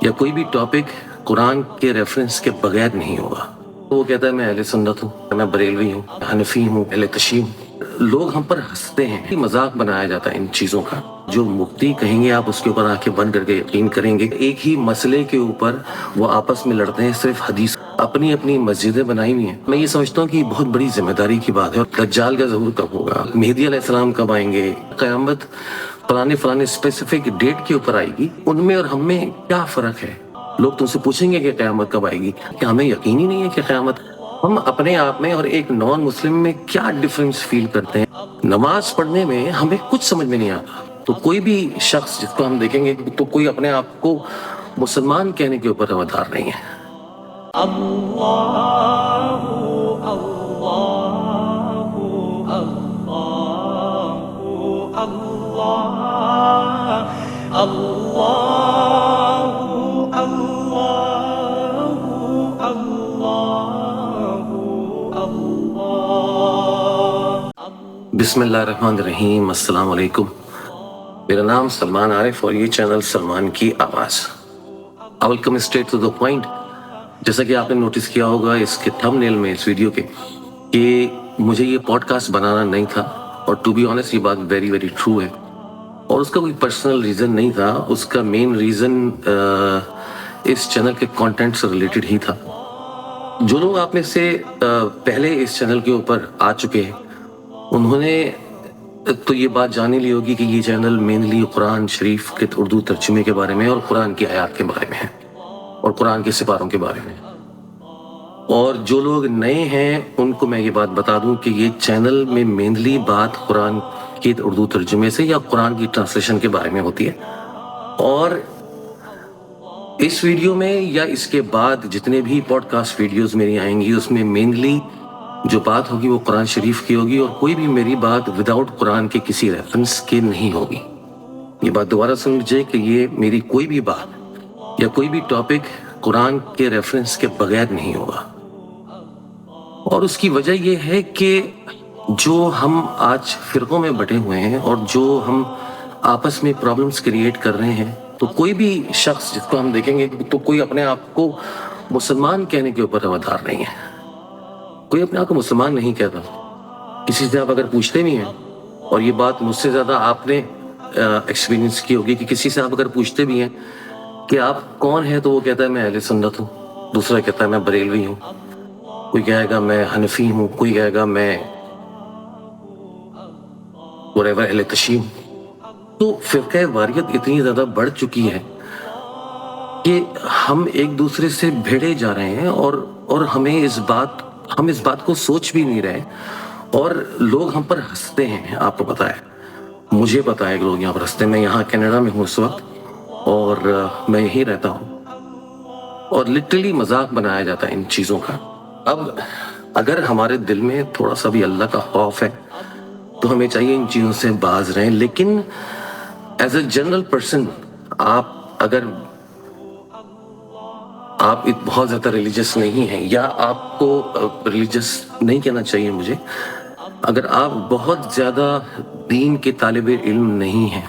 या कोई भी टॉपिक कुरान के रेफरेंस के बगैर नहीं होगा। तो वो कहता है मैं अहले सुन्नत हूँ, मैं बरेलवी हूँ, हनफी हूँ, अहले तशीम। लोग हम पर हंसते हैं, मजाक बनाया जाता है इन चीज़ों का। जो मुफ्ती कहेंगे आप उसके ऊपर आंखें बंद करके यकीन करेंगे। एक ही मसले के ऊपर वो आपस में लड़ते हैं, सिर्फ हदीस। अपनी अपनी मस्जिदें बनाई हुई हैं। मैं ये समझता हूँ कि बहुत बड़ी जिम्मेदारी की बात है। और दज्जाल का ज़हूर कब होगा, मेहदी अलैहिस्सलाम कब आएंगे, क़यामत फलाने स्पेसिफिक डेट के ऊपर आएगी, उनमें और हम में क्या फ़र्क है। लोग तुमसे पूछेंगे कि क़यामत कब आएगी, क्या हमें यकीन ही नहीं है कि क़यामत। हम अपने आप में और एक नॉन मुस्लिम में क्या डिफरेंस फील करते हैं। नमाज पढ़ने में हमें कुछ समझ में नहीं आता, तो कोई भी शख्स जिसको हम देखेंगे तो कोई अपने आप को मुसलमान कहने के ऊपर हवसदार नहीं है। बिस्मिल्लाहिर्रहमानिर्रहीम, अस्सलाम वालेकुम। मेरा नाम सलमान आरिफ और ये चैनल सलमान की आवाज़। I will come straight to the point. जैसा कि आपने नोटिस किया होगा इसके थंबनेल में, इस वीडियो के, कि मुझे ये पॉडकास्ट बनाना नहीं था। और टू बी ऑनेस्ट ये बात वेरी वेरी ट्रू है। और उसका कोई पर्सनल रीज़न नहीं था, उसका मेन रीज़न इस चैनल के कंटेंट से रिलेटेड ही था। जो लोग आप में से पहले इस चैनल के ऊपर आ चुके हैं उन्होंने तो ये बात जान ही ली होगी कि ये चैनल मेनली कुरान शरीफ के उर्दू तर्जुमे के बारे में और कुरान की आयत के बारे में है और कुरान के सिपारों के बारे में। और जो लोग नए हैं उनको मैं ये बात बता दूं कि ये चैनल में मेनली बात कुरान के उर्दू तर्जुमे से या कुरान की ट्रांसलेशन के बारे में होती है। और इस वीडियो में या इसके बाद जितने भी पॉडकास्ट वीडियोस मेरी आएंगी उसमें मेनली जो बात होगी वो कुरान शरीफ की होगी, और कोई भी मेरी बात विदाउट कुरान के किसी रेफरेंस के नहीं होगी। ये बात दोबारा सुन लीजिए कि ये मेरी कोई भी बात या कोई भी टॉपिक कुरान के रेफरेंस के बगैर नहीं होगा। और उसकी वजह ये है कि जो हम आज फिरकों में बटे हुए हैं और जो हम आपस में प्रॉब्लम्स क्रिएट कर रहे हैं, तो कोई भी शख्स जिसको हम देखेंगे तो कोई अपने आप को मुसलमान कहने के ऊपर हवसदार नहीं है। कोई अपने आप को मुसलमान नहीं कहता। किसी से आप अगर पूछते भी हैं, और ये बात मुझसे ज़्यादा आपने एक्सपीरियंस की होगी कि किसी से आप अगर पूछते भी हैं कि आप कौन हैं, तो वो कहता है मैं अहले सुन्नत हूँ, दूसरा कहता है मैं बरेलवी हूँ, कोई कहेगा मैं हनफी हूँ, कोई कहेगा मैं व्हाटएवर अहले तशीम। तो फिरका वारियत इतनी ज़्यादा बढ़ चुकी है कि हम एक दूसरे से भिड़े जा रहे हैं और हम इस बात को सोच भी नहीं रहे। और लोग हम पर हंसते हैं। आपको पता है, मुझे पता है कि लोग यहाँ पर हंसते हैं। मैं यहाँ कनाडा में हूँ इस वक्त और मैं यहीं रहता हूँ और लिटरली मजाक बनाया जाता है इन चीज़ों का। अब अगर हमारे दिल में थोड़ा सा भी अल्लाह का खौफ है तो हमें चाहिए इन चीज़ों से बाज रहें। लेकिन एज अ जनरल पर्सन, आप बहुत ज़्यादा रिलीजियस नहीं हैं, या आपको रिलीजियस नहीं कहना चाहिए मुझे, अगर आप बहुत ज़्यादा दीन के तालिबे इल्म नहीं हैं,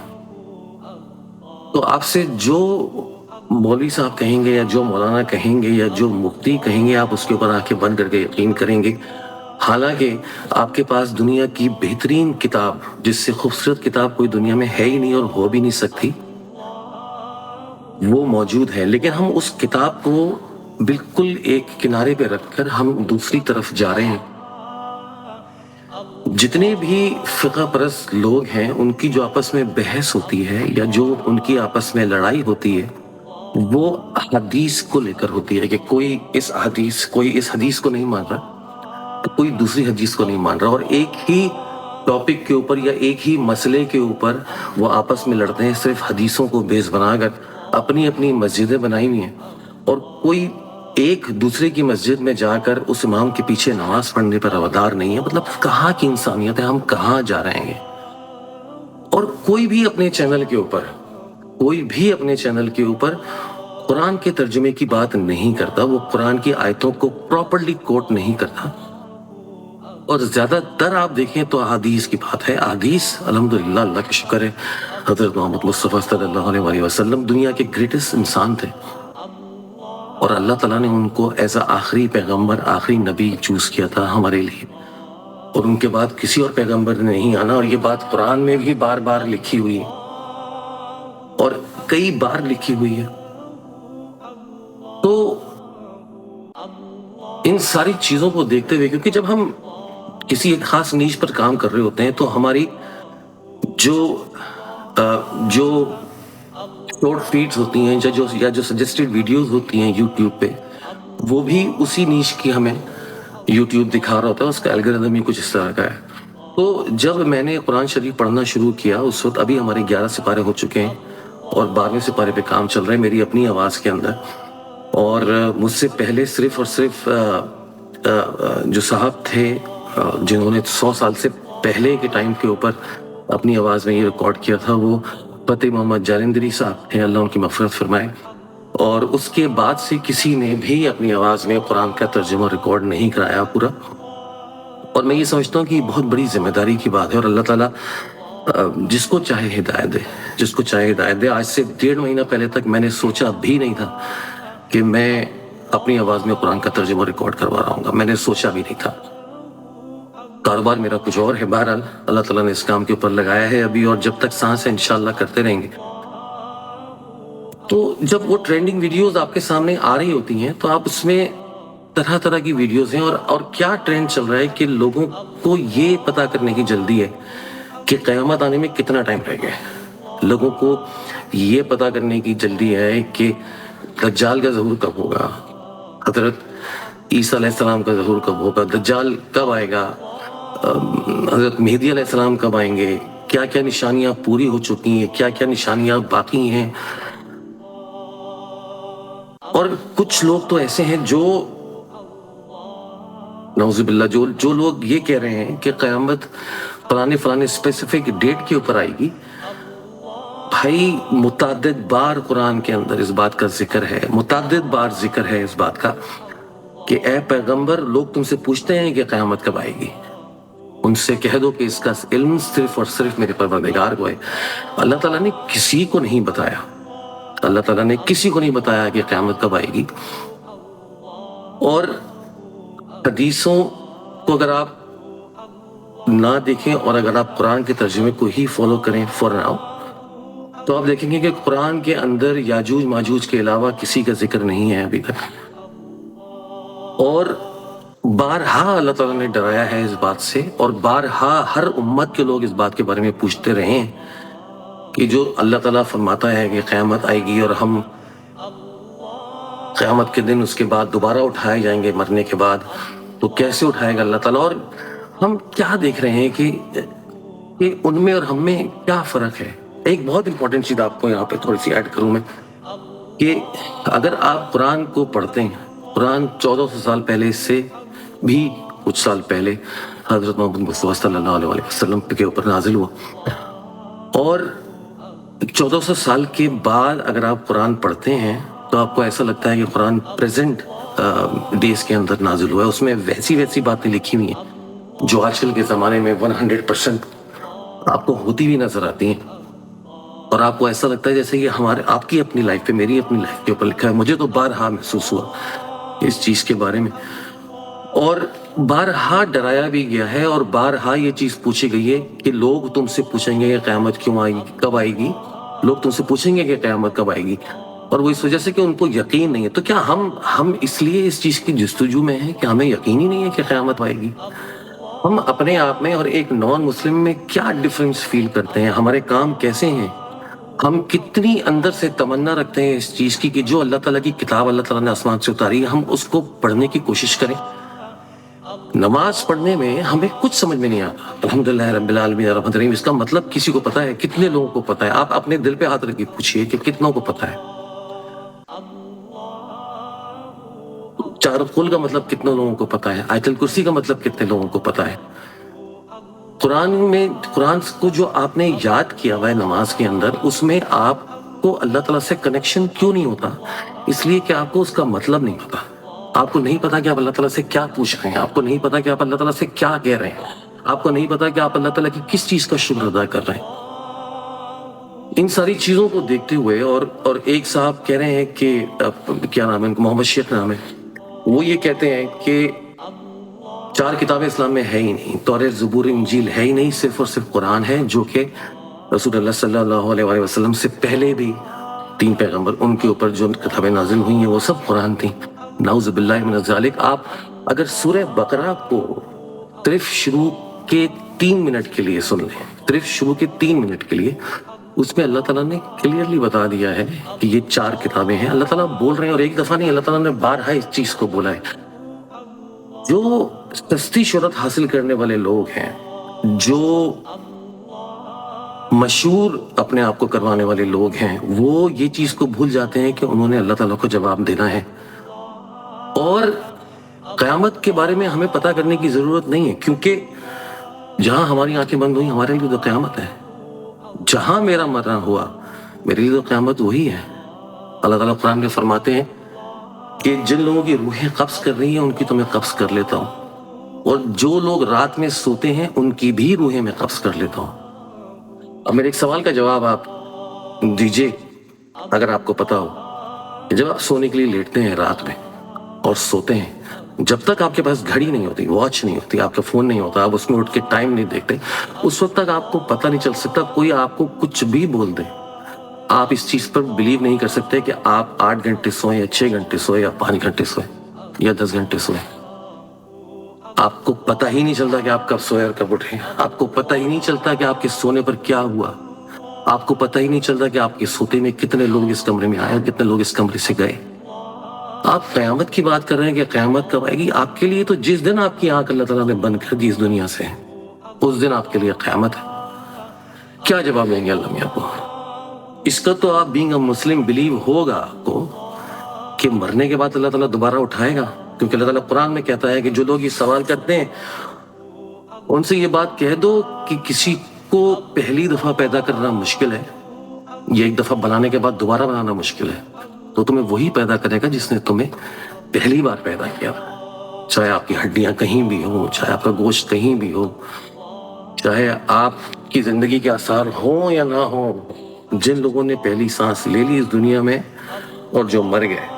तो आपसे जो मौलवी साहब कहेंगे या जो मौलाना कहेंगे या जो मुफ्ती कहेंगे आप उसके ऊपर आंखें बंद करके यकीन करेंगे। हालांकि आपके पास दुनिया की बेहतरीन किताब, जिससे खूबसूरत किताब कोई दुनिया में है ही नहीं और हो भी नहीं सकती, वो मौजूद है। लेकिन हम उस किताब को बिल्कुल एक किनारे पे रखकर हम दूसरी तरफ जा रहे हैं। जितने भी फिक़ह परस्त लोग हैं उनकी जो आपस में बहस होती है या जो उनकी आपस में लड़ाई होती है वो हदीस को लेकर होती है कि कोई इस हदीस को नहीं मान रहा तो कोई दूसरी हदीस को नहीं मान रहा, और एक ही टॉपिक के ऊपर या एक ही मसले के ऊपर वो आपस में लड़ते हैं, सिर्फ हदीसों को बेस बनाकर। अपनी अपनी मस्जिदें बनाई हुई हैं और कोई एक दूसरे की मस्जिद में जाकर उस इमाम के पीछे नमाज पढ़ने पर हवसदार नहीं है। मतलब कहाँ की इंसानियत है, हम कहाँ जा रहे हैं। और कोई भी अपने चैनल के ऊपर कुरान के तर्जुमे की बात नहीं करता, वो कुरान की आयतों को प्रॉपर्ली कोट नहीं करता। और ज्यादातर आप देखें तो अहादीस की बात है। अहादीस अल्हम्दुलिल्लाह, अल्लाह का शुक्र है, حضرت محمد مصطفیٰ صلی اللہ علیہ وسلم دنیا کے گریٹسٹ انسان تھے، اور اللہ تعالیٰ نے ان کو ایز اے آخری پیغمبر، آخری نبی چوز کیا تھا ہمارے لیے، اور ان کے بعد کسی اور پیغمبر نے نہیں آنا، اور یہ بات قرآن میں بھی بار بار لکھی ہوئی ہے اور کئی بار لکھی ہوئی ہے۔ تو ان ساری چیزوں کو دیکھتے ہوئے، کیونکہ جب ہم کسی ایک خاص نیچ پر کام کر رہے ہوتے ہیں تو ہماری جو شارٹ فیڈز ہوتی ہیں یا جو سجسٹڈ ویڈیوز ہوتی ہیں یوٹیوب پہ، وہ بھی اسی نیچ کی ہمیں یوٹیوب دکھا رہا ہوتا ہے، اس کا الگوریتھم ہی کچھ اس طرح کا ہے۔ تو جب میں نے قرآن شریف پڑھنا شروع کیا، اس وقت ابھی ہمارے 11 سپارے ہو چکے ہیں اور 12ویں سپارے پہ کام چل رہا ہے میری اپنی آواز کے اندر، اور مجھ سے پہلے صرف اور صرف جو صاحب تھے جنہوں نے 100 سال سے پہلے کے ٹائم کے اوپر اپنی آواز میں یہ ریکارڈ کیا تھا، وہ فتح محمد جالندری صاحب ہیں، اللہ ان کی مغفرت فرمائے، اور اس کے بعد سے کسی نے بھی اپنی آواز میں قرآن کا ترجمہ ریکارڈ نہیں کرایا پورا۔ اور میں یہ سمجھتا ہوں کہ یہ بہت بڑی ذمہ داری کی بات ہے، اور اللہ تعالیٰ جس کو چاہے ہدایت دے، جس کو چاہے ہدایت دے۔ آج سے 1.5 مہینہ پہلے تک میں نے سوچا بھی نہیں تھا کہ میں اپنی آواز میں قرآن کا ترجمہ ریکارڈ کروا رہا ہوں گا، میں نے سوچا بھی نہیں تھا۔ کاروبار میرا کچھ اور ہے، بہرحال اللہ تعالیٰ نے اس کام کے اوپر لگایا ہے ابھی، اور جب تک سانس ہے انشاءاللہ کرتے رہیں گے۔ تو جب وہ ٹرینڈنگ ویڈیوز آپ کے سامنے آ رہی ہوتی ہیں تو آپ اس میں طرح طرح کی ویڈیوز ہیں، اور کیا ٹرینڈ چل رہا ہے کہ لوگوں کو یہ پتا کرنے کی جلدی ہے کہ قیامت آنے میں کتنا ٹائم رہ گیا ہے، لوگوں کو یہ پتا کرنے کی جلدی ہے کہ دجال کا ظہور کب ہوگا، حضرت عیسیٰ علیہ السلام کا ظہور کب ہوگا، دجال کب آئے گا، حضرت مہدی علیہ السلام کب آئیں گے، کیا کیا نشانیاں پوری ہو چکی ہیں، کیا کیا نشانیاں باقی ہیں۔ اور کچھ لوگ تو ایسے ہیں جو نعوذ باللہ جو لوگ یہ کہہ رہے ہیں کہ قیامت فلانے اسپیسیفک ڈیٹ کے اوپر آئے گی۔ بھائی متعدد بار قرآن کے اندر اس بات کا ذکر ہے، متعدد بار ذکر ہے اس بات کا کہ اے پیغمبر، لوگ تم سے پوچھتے ہیں کہ قیامت کب آئے گی، ان سے کہہ دو کہ اس کا علم صرف اور صرف میرے پروردگار کو ہے۔ اللہ تعالیٰ نے کسی کو نہیں بتایا، اللہ تعالیٰ نے کسی کو نہیں بتایا کہ قیامت کب آئے گی۔ اور حدیثوں کو اگر آپ نہ دیکھیں اور اگر آپ قرآن کے ترجمے کو ہی فالو کریں فور ناؤ، تو آپ دیکھیں گے کہ قرآن کے اندر یاجوج ماجوج کے علاوہ کسی کا ذکر نہیں ہے ابھی تک، اور بارہا اللہ تعالیٰ نے ڈرایا ہے اس بات سے، اور بارہا ہر امت کے لوگ اس بات کے بارے میں پوچھتے رہے ہیں کہ جو اللہ تعالیٰ فرماتا ہے کہ قیامت آئے گی اور ہم قیامت کے دن اس کے بعد دوبارہ اٹھائے جائیں گے مرنے کے بعد، تو کیسے اٹھائے گا اللہ تعالیٰ؟ اور ہم کیا دیکھ رہے ہیں کہ ان میں اور ہم میں کیا فرق ہے۔ ایک بہت امپورٹنٹ چیز آپ کو یہاں پہ تھوڑی سی ایڈ کروں میں، کہ اگر آپ قرآن کو پڑھتے ہیں، قرآن 1400 سال پہلے سے بھی کچھ سال پہلے حضرت محمد مصطفیٰ صلی اللہ علیہ وسلم کے اوپر نازل ہوا، اور 1400 سال کے بعد اگر آپ قرآن پڑھتے ہیں تو آپ کو ایسا لگتا ہے کہ قرآن پریزنٹ ڈیز کے اندر نازل ہوا ہے، اس میں ویسی باتیں لکھی ہوئی ہیں جو آج کل کے زمانے میں 100% آپ کو ہوتی بھی نظر آتی ہیں، اور آپ کو ایسا لگتا ہے جیسے یہ آپ کی اپنی لائف پہ، میری اپنی لائف کے اوپر لکھا ہے۔ مجھے تو بارہا محسوس ہوا اس چیز کے بارے میں، اور بارہا ڈرایا بھی گیا ہے، اور بارہا یہ چیز پوچھی گئی ہے کہ لوگ تم سے پوچھیں گے کہ قیامت کیوں آئے گی، کب آئے گی، لوگ تم سے پوچھیں گے کہ قیامت کب آئے گی، اور وہ اس وجہ سے کہ ان کو یقین نہیں ہے۔ تو کیا ہم اس لیے اس چیز کی جستجو میں ہیں کہ ہمیں یقین ہی نہیں ہے کہ قیامت آئے گی؟ ہم اپنے آپ میں اور ایک نان مسلم میں کیا ڈفرنس فیل کرتے ہیں؟ ہمارے کام کیسے ہیں؟ ہم کتنی اندر سے تمنا رکھتے ہیں اس چیز کی کہ جو اللہ تعالیٰ کی کتاب اللہ تعالیٰ نے آسمان سے اتاری ہے، ہم اس کو پڑھنے کی کوشش کریں۔ نماز پڑھنے میں ہمیں کچھ سمجھ میں نہیں آتا، الحمدللہ رب العالمین الرحمن الرحیم، اس کا مطلب کسی کو پتا ہے؟ کتنے لوگوں کو پتا ہے؟ آپ اپنے دل پہ ہاتھ رکھ کے پوچھئے کہ کتنوں کو پتا ہے؟ چار قل کا مطلب کتنے لوگوں کو پتا ہے؟ آیت الکرسی کا مطلب کتنے لوگوں کو پتا ہے؟ قرآن کو جو آپ نے یاد کیا ہوا ہے نماز کے اندر، اس میں آپ کو اللہ تعالیٰ سے کنیکشن کیوں نہیں ہوتا؟ اس لیے کہ آپ کو اس کا مطلب نہیں پتا، آپ کو نہیں پتا کہ آپ اللہ تعالیٰ سے کیا پوچھ رہے ہیں، آپ کو نہیں پتا کہ آپ اللہ تعالیٰ سے کیا کہہ رہے ہیں، آپ کو نہیں پتا کہ آپ اللہ تعالیٰ کی کس چیز کا شکر ادا کر رہے ہیں۔ इन सारी चीज़ों को देखते हुए और एक साहब कह रहे हैं कि क्या नाम है उनका, मोहम्मद शेख नाम है, वो ये कहते हैं कि 4 किताबें इस्लाम में है ही नहीं, तौरात ज़बूर इंजील है ही नहीं, सिर्फ और सिर्फ कुरान है, जो कि रसूलुल्लाह सल्लल्लाहु अलैहि वसल्लम से पहले भी 3 पैगंबर उनके ऊपर जो किताबें नाजिल हुई हैं वो सब कुरान थी। नाउज़ु बिल्लाहि मिनज़ ज़ालिक। आप अगर सूरह बकरा को सिर्फ शुरू के 3 मिनट के लिए सुन लें, सिर्फ शुरू के 3 मिनट के लिए, उसमें अल्लाह ताला ने क्लियरली बता दिया है कि ये 4 किताबें हैं। अल्लाह ताला बोल रहे हैं, और एक दफ़ा नहीं, अल्लाह ताला ने बारहा इस चीज़ को बोला है। जो सस्ती शोहरत हासिल करने वाले लोग हैं, जो मशहूर अपने आप को करवाने वाले लोग हैं, वो ये चीज़ को भूल जाते हैं कि उन्होंने अल्लाह ताला को जवाब देना है। और क़यामत के बारे में हमें पता करने की ज़रूरत नहीं है, क्योंकि जहाँ हमारी आंखें बंद हुई हमारे लिए तो क़यामत है। जहाँ मेरा मरना हुआ मेरे लिए तो क़यामत वही है। अल्लाह ताला कुरान में फरमाते हैं कि जिन लोगों की रूहें कब्ज़ कर रही हैं उनकी तो मैं कब्ज़ कर लेता हूँ, और जो लोग रात में सोते हैं उनकी भी रूहें मैं कब्ज़ कर लेता हूँ। अब मेरे एक सवाल का जवाब आप दीजिए, अगर आपको पता हो कि जब आप सोने के लिए लेटते हैं रात में और सोते हैं, जब तक आपके पास घड़ी नहीं होती, वॉच नहीं होती, आपका फ़ोन नहीं होता, आप उसमें उठ के टाइम नहीं देखते, उस वक्त तक आपको पता नहीं चल सकता, कोई आपको कुछ भी बोल दे, आप इस चीज़ पर बिलीव नहीं कर सकते कि आप 8 घंटे सोए या 6 घंटे सोए या 5 घंटे सोए या 10 घंटे सोए। आपको पता ही नहीं चलता कि आप कब सोए और कब उठे। आपको पता ही नहीं चलता कि आपके सोने पर क्या हुआ। आपको पता ही नहीं चलता कि आपके सोते में कितने लोग इस कमरे में आए और कितने लोग इस कमरे से गए। आप क़यामत की बात कर रहे हैं कि क़यामत कब आएगी। आपके लिए तो जिस दिन आपकी आंख अल्लाह ताला ने बंद कर दी इस दुनिया से, उस दिन आपके लिए क़यामत है। क्या जवाब देंगे अल्लाह मियां को? इसका तो आप बीइंग अ मुस्लिम बिलीव होगा आपको कि मरने के बाद अल्लाह ताला दोबारा उठाएगा, क्योंकि अल्लाह ताला कुरान में कहता है कि जो लोग ये सवाल करते हैं उनसे ये बात कह दो कि किसी को पहली दफ़ा पैदा करना मुश्किल है, ये एक दफ़ा बनाने के बाद दोबारा बनाना मुश्किल है, तो तुम्हें वही पैदा करेगा जिसने तुम्हें पहली बार पैदा किया। चाहे आपकी हड्डियां कहीं भी हो, चाहे आपका गोश्त कहीं भी हो, चाहे आपकी जिंदगी के आसार हो या ना हो, जिन लोगों ने पहली सांस ले ली इस दुनिया में और जो मर गए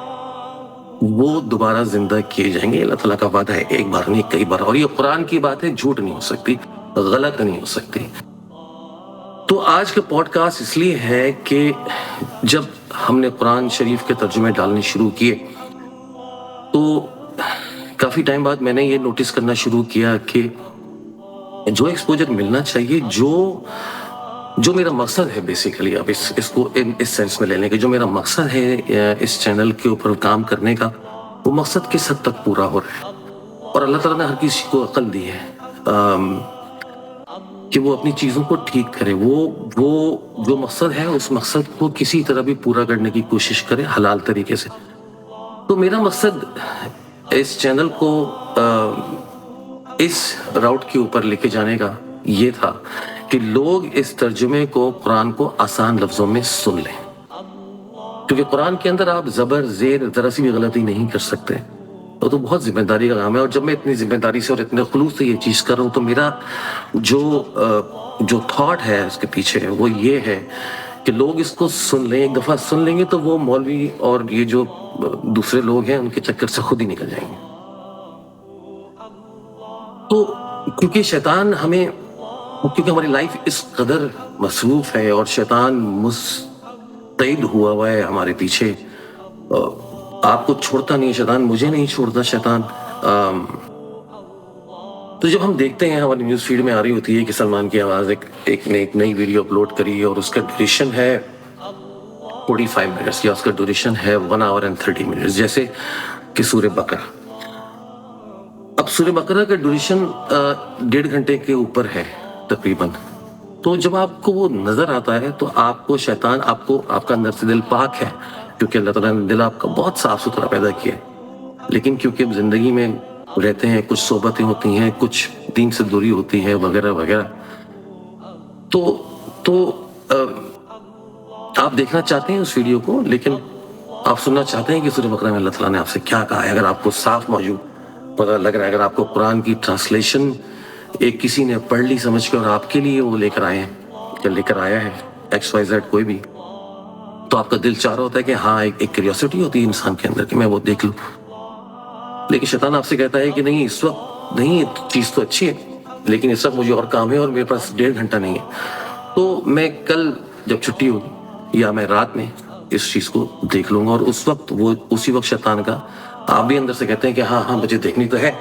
वो दोबारा जिंदा किए जाएंगे। अल्लाह ताला का वादा है, एक बार नहीं कई बार। और ये कुरान की बात है, झूठ नहीं हो सकती, गलत नहीं हो सकती। तो आज का पॉडकास्ट इसलिए है कि जब हमने कुरान शरीफ के तर्जुमे डालने शुरू किए तो काफ़ी टाइम बाद मैंने ये नोटिस करना शुरू किया कि जो एक्सपोजर मिलना चाहिए, जो मेरा मकसद है बेसिकली, अब इसको इस सेंस में लेने के, जो मेरा मकसद है इस चैनल के ऊपर काम करने का, वो मकसद किस हद तक पूरा हो रहा है। और अल्लाह ताला ने हर किसी को अक्ल दी है कि वो अपनी चीज़ों को ठीक करे, वो जो मकसद है उस मकसद को किसी तरह भी पूरा करने की कोशिश करे हलाल तरीके से। तो मेरा मकसद इस चैनल को इस राउट के ऊपर लेके जाने का ये था कि लोग इस तर्जुमे को, कुरान को आसान लफ्ज़ों में सुन लें, क्योंकि कुरान के अंदर आप ज़बर ज़ेर ज़रा सी भी गलती नहीं कर सकते। तो बहुत जिम्मेदारी का काम है। और जब मैं इतनी जिम्मेदारी से और इतने खुलूस से ये चीज़ कर रहा हूँ, तो मेरा जो थॉट है उसके पीछे वो ये है कि लोग इसको सुन लें, एक दफ़ा सुन लेंगे तो वो मौलवी और ये जो दूसरे लोग हैं उनके चक्कर से खुद ही निकल जाएंगे। तो क्योंकि शैतान क्योंकि हमारी लाइफ इस कदर मसरूफ़ है और शैतान मुस्तैद हुआ है हमारे पीछे, आपको छोड़ता नहीं शैतान, मुझे नहीं छोड़ता शैतान। तो जब हम देखते हैं हमारी न्यूज़ फीड में आ रही होती है कि सलमान की आवाज़ एक नई वीडियो अपलोड करी और उसका ड्यूरेशन है 45 मिनट्स या उसका ड्यूरेशन है 1 आवर एंड 30 मिनट्स, जैसे कि सूरह बकरा। अब सूरह बकरा का ड्यूरेशन 1.5 घंटे के ऊपर है तकरीबन। तो जब आपको वो नज़र आता है तो आपको शैतान, आपका अंदर से दिल पाक है, क्योंकि अल्लाह ताला ने दिल आपका बहुत साफ़ सुथरा पैदा किया है। लेकिन क्योंकि अब ज़िंदगी में रहते हैं, कुछ सोबतें होती हैं, कुछ दीन से दूरी होती है वगैरह वगैरह, तो आप देखना चाहते हैं उस वीडियो को, लेकिन आप सुनना चाहते हैं कि सूरह बकरा में अल्लाह ताला ने आपसे क्या कहा है। अगर आपको साफ मौजूद पता लग रहा है, अगर आपको कुरान की ट्रांसलेशन एक किसी ने पढ़ ली समझ के और आपके लिए वो लेकर आया है, XYZ कोई भी, तो आपका दिल चाह रहा होता है कि हाँ एक क्यूरियोसिटी होती है इंसान के अंदर कि मैं वो देख लूं, लेकिन शैतान आपसे कहता है कि नहीं, इस वक्त नहीं, चीज़ तो अच्छी है लेकिन इस वक्त मुझे और काम है और मेरे पास 1.5 घंटा नहीं है, तो मैं कल जब छुट्टी होगी या मैं रात में इस चीज़ को देख लूंगा। और उस वक्त वो उसी वक्त शैतान का आप भी अंदर से कहते हैं कि हाँ हाँ मुझे देखनी तो है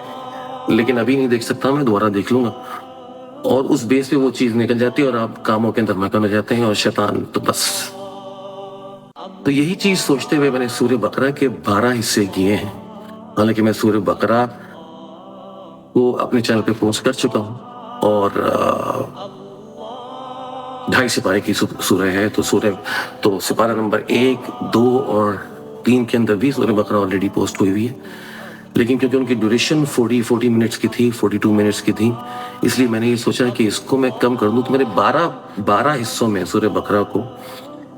लेकिन अभी नहीं देख सकता, मैं दोबारा देख लूंगा, और उस बेस पे वो चीज़ निकल जाती है और आप कामों के अंदर मगन हो जाते हैं और शैतान तो बस। तो यही चीज़ सोचते हुए मैंने सूरह बकरा के 12 हिस्से किए हैं। हालांकि मैं सूरह बकरा को अपने चैनल पे पोस्ट कर चुका हूँ और 2.5 सिपारे की सूरह है, तो सिपारा नंबर 1, 2 और 3 के अंदर भी सूरह बकरा ऑलरेडी पोस्ट हुई हुई है, लेकिन क्योंकि उनकी ड्यूरेशन 40 मिनट्स की थी, 42 मिनट्स की थी, इसलिए मैंने ये सोचा कि इसको मैं कम कर दूं। तो मैंने 12 हिस्सों में सूरह बकरा को,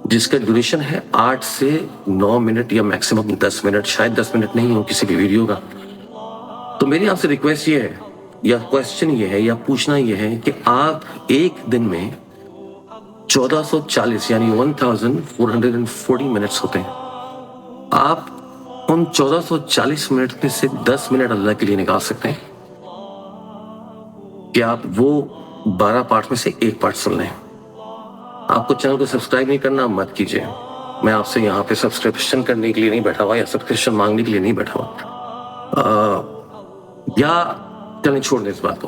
जिसका ड्यूरेशन है 8 से 9 मिनट या मैक्सिमम 10 मिनट, शायद 10 मिनट नहीं हो किसी भी वीडियो का। तो मेरी आपसे रिक्वेस्ट ये है या क्वेश्चन ये है या पूछना ये है कि आप एक दिन में 1440 यानी 1440 मिनट्स होते हैं, आप उन 1440 मिनट में से 10 मिनट अल्लाह के लिए निकाल सकते हैं कि आप वो 12 पार्ट में से एक पार्ट सुन लें। आपको चैनल को सब्सक्राइब नहीं करना, मत कीजिए। मैं आपसे यहाँ पे सब्सक्रिप्शन करने के लिए नहीं बैठा हुआ या सब्सक्रिप्शन मांगने के लिए नहीं बैठा हुआ, या चलें छोड़ दें इस बात को,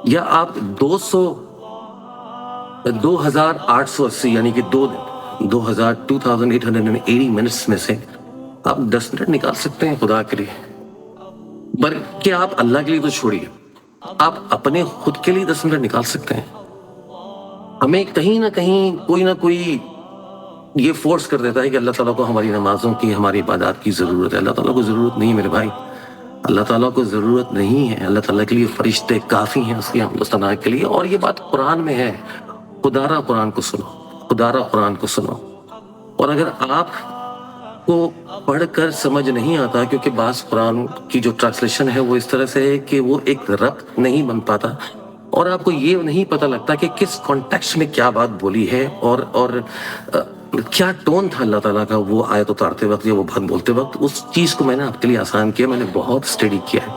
या आप 2880 यानी कि 2 दिन 2880 मिनट्स में से आप 10 मिनट निकाल सकते हैं खुदा के लिए। बल्कि आप अल्लाह के लिए तो छोड़िए, आप अपने खुद के लिए 10 मिनट निकाल सकते हैं। हमें कहीं ना कहीं कोई ना कोई ये फोर्स कर देता है कि अल्लाह ताला को हमारी नमाजों की, हमारी इबादत की ज़रूरत है। अल्लाह ताला को ज़रूरत नहीं मेरे भाई, अल्लाह ताला को ज़रूरत नहीं है। अल्लाह ताला के लिए फरिश्ते काफ़ी हैं उसकी हमदोस्ताना के लिए। और ये बात कुरान में है, खुदारा कुरान को सुनो, खुदारा कुरान को सुनो। और अगर आप को पढ़कर समझ नहीं आता, क्योंकि बास कुरान की जो ट्रांसलेशन है वो इस तरह से है कि वो एक रब्त नहीं बन पाता और आपको ये नहीं पता लगता कि किस कॉन्टेक्स्ट में क्या बात बोली है और क्या टोन था अल्लाह ताला का वो आयत उतारते वक्त या वो बात बोलते वक्त। उस चीज़ को मैंने आपके लिए आसान किया, मैंने बहुत स्टडी किया है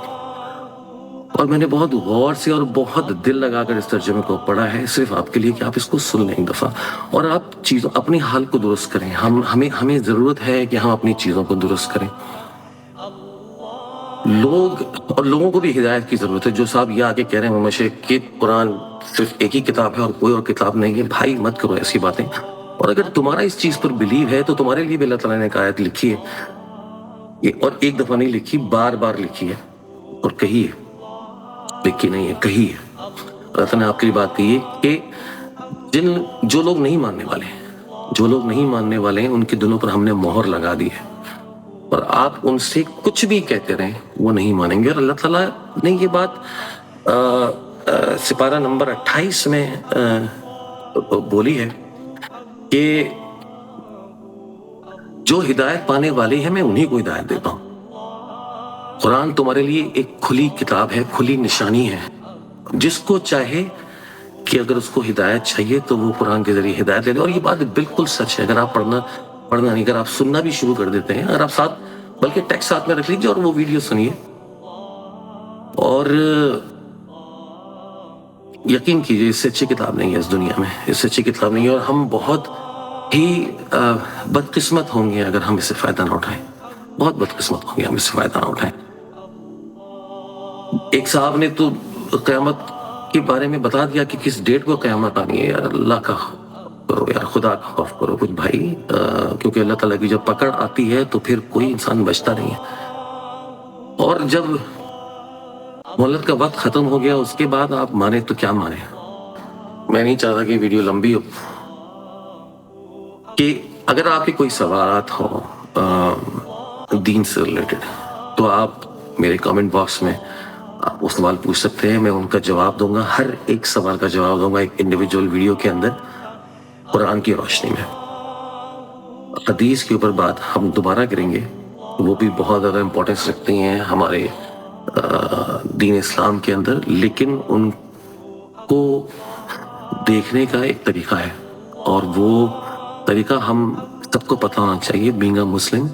और मैंने बहुत गौर से और बहुत दिल लगाकर इस तर्जुमे को पढ़ा है सिर्फ आपके लिए कि आप इसको सुन लें एक दफ़ा और आप चीज़ों अपनी हाल को दुरुस्त करें। हमें ज़रूरत है कि हम अपनी चीज़ों को दुरुस्त करें। लोगों को भी हिदायत की ज़रूरत है। जो साहब ये आके कह रहे हैं मशे कि कुरान सिर्फ एक ही किताब है और कोई और किताब नहीं है, भाई मत करो ऐसी बातें। और अगर तुम्हारा इस चीज़ पर बिलीव है तो तुम्हारे लिए भी अल्लाह ताला ने एक आयत लिखी है, और एक दफ़ा नहीं लिखी, बार बार लिखी है और कही है, लिखी नहीं है, कही है। अल्लाह ताला ने आपके लिए बात कही है कि जो लोग नहीं मानने वाले हैं उनके दिलों पर हमने मोहर लगा दी है और आप उनसे कुछ भी कहते रहें वो नहीं मानेंगे। और अल्लाह ताला ने ये बात सिपारा नंबर 28 में बोली है कि जो हिदायत पाने वाले हैं मैं उन्हीं को हिदायत देता हूँ। कुरान तुम्हारे लिए एक खुली किताब है, खुली निशानी है। जिसको चाहे कि अगर उसको हिदायत चाहिए तो वो कुरान के जरिए हिदायत ले ले। और ये बात बिल्कुल सच है। अगर आप पढ़ना नहीं, अगर आप सुनना भी शुरू कर देते हैं, अगर आप साथ बल्कि टेक्स्ट साथ में रख लीजिए और वो वीडियो सुनिए और यकीन कीजिए इससे अच्छी किताब नहीं है इस दुनिया में, इससे अच्छी किताब नहीं है। और हम बहुत ही बदकिस्मत होंगे अगर हम इससे फ़ायदा ना उठाएं, बहुत बदकिस्मत होंगे हम इससे फ़ायदा ना उठाएं। एक साहब ने तो क़यामत के बारे में बता दिया कि किस डेट को क़यामत आनी है। यार अल्लाह का करो, यार खुदा का खौफ करो कुछ भाई, क्योंकि अल्लाह ताला की जब पकड़ आती है तो फिर कोई इंसान बचता नहीं है। और जब मोहलत का वक्त ख़त्म हो गया उसके बाद आप माने तो क्या माने। मैं नहीं चाहता कि वीडियो लंबी हो, कि अगर आपके कोई सवालात हो दीन से रिलेटेड तो आप मेरे कमेंट बॉक्स में आप वो सवाल पूछ सकते हैं, मैं उनका जवाब दूंगा। हर एक सवाल का जवाब दूंगा एक इंडिविजुअल वीडियो के अंदर कुरान की रोशनी में। हदीस के ऊपर बात हम दोबारा करेंगे, वो भी बहुत ज़्यादा इम्पोर्टेंस रखती हैं हमारे दीन इस्लाम के अंदर, लेकिन उनको देखने का एक तरीका है। اور وہ طریقہ ہم سب کو پتہ ہونا چاہیے. بینگ اے مسلم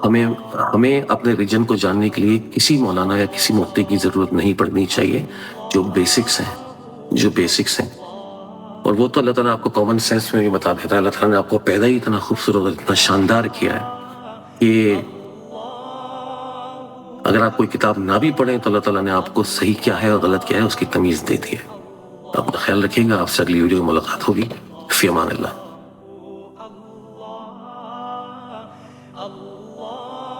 ہمیں اپنے ریجن کو جاننے کے لیے کسی مولانا یا کسی مفتی کی ضرورت نہیں پڑنی چاہیے. جو بیسکس ہیں اور وہ تو اللہ تعالیٰ آپ کو کامن سینس میں بھی بتا دیتا ہے. اللہ تعالیٰ نے آپ کو پیدا ہی اتنا خوبصورت اور اتنا شاندار کیا ہے کہ اگر آپ کوئی کتاب نہ بھی پڑھیں تو اللہ تعالیٰ نے آپ کو صحیح کیا ہے اور غلط کیا ہے اس کی تمیز دے دی ہے. اپنا خیال رکھیے گا. آپ سے اگلی ویڈیو میں ملاقات ہوگی. فی امان اللہ.